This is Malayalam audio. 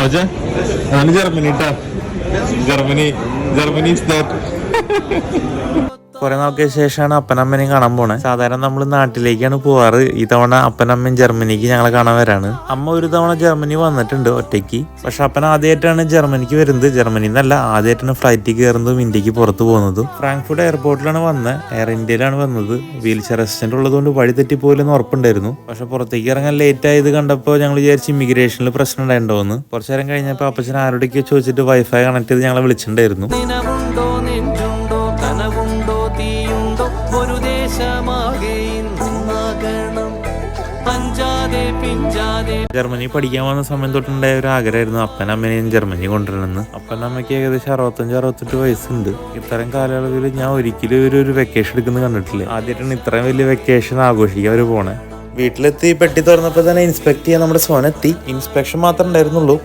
അതെ ആണ് ജർമ്മനി ട്ടാ. Germany is that. കുറെ നാൾക്ക് ശേഷമാണ് അപ്പനമ്മനെയും കാണാൻ പോണേ. സാധാരണ നമ്മൾ നാട്ടിലേക്കാണ് പോവാറ്. ഈ തവണ അപ്പനമ്മയും ജർമ്മനിക്ക് ഞങ്ങളെ കാണാൻ വരാണ്. അമ്മ ഒരു തവണ ജർമ്മനി വന്നിട്ടുണ്ട് ഒറ്റയ്ക്ക്. പക്ഷെ അപ്പൻ ആദ്യമായിട്ടാണ് ജർമ്മനിക്ക് വരുന്നത്. ജർമ്മനിയിൽ നിന്നല്ല, ആദ്യമായിട്ടാണ് ഫ്ലൈറ്റിൽ കയറുന്നതും ഇന്ത്യക്ക് പുറത്ത് പോകുന്നതും. ഫ്രാങ്ക്ഫർട്ട് എയർപോർട്ടിലാണ് വന്നത്. എയർ ഇന്ത്യയിലാണ് വന്നത്. വീൽ ചെയർ അസിസ്റ്റന്റ് ഉള്ളതുകൊണ്ട് വഴി തെറ്റിപ്പോലെന്ന് ഉറപ്പുണ്ടായിരുന്നു. പക്ഷെ പുറത്തേക്ക് ഇറങ്ങാൻ ലേറ്റ് ആയത് കണ്ടപ്പോൾ ഞങ്ങൾ വിചാരിച്ച് ഇമിഗ്രേഷനിൽ പ്രശ്നം ഉണ്ടായിട്ടുണ്ടോന്ന്. കുറച്ചു നേരം കഴിഞ്ഞപ്പോൾ അപ്പച്ചൻ ആരോടൊക്കെ ചോദിച്ചിട്ട് വൈഫൈ കണക്ട് ചെയ്ത് ഞങ്ങളെ വിളിച്ചിട്ടുണ്ടായിരുന്നു. ജർമ്മനി പഠിക്കാൻ വന്ന സമയം തൊട്ടുണ്ടായ ഒരു ആഗ്രഹമായിരുന്നു അപ്പനമ്മനെയും ജർമ്മനി കൊണ്ടുവരണമെന്ന്. അപ്പനമ്മയ്ക്ക് ഏകദേശം 65-68 വയസ്സുണ്ട്. ഇത്തരം കാലയളവിൽ ഞാൻ ഒരിക്കലും ഒരു വെക്കേഷൻ എടുക്കുന്നത് കണ്ടിട്ടില്ല. ആദ്യമായിട്ടാണ് ഇത്രയും വലിയ വെക്കേഷൻ ആഘോഷിക്കാൻ അവർ പോണേ. വീട്ടിലെത്തി പെട്ടി തുറന്നപ്പോൾ തന്നെ ഇൻസ്പെക്ട് ചെയ്യാൻ നമ്മുടെ സോനെത്തി. ഇൻസ്പെക്ഷൻ മാത്രമേ ഉണ്ടായിരുന്നുള്ളൂ.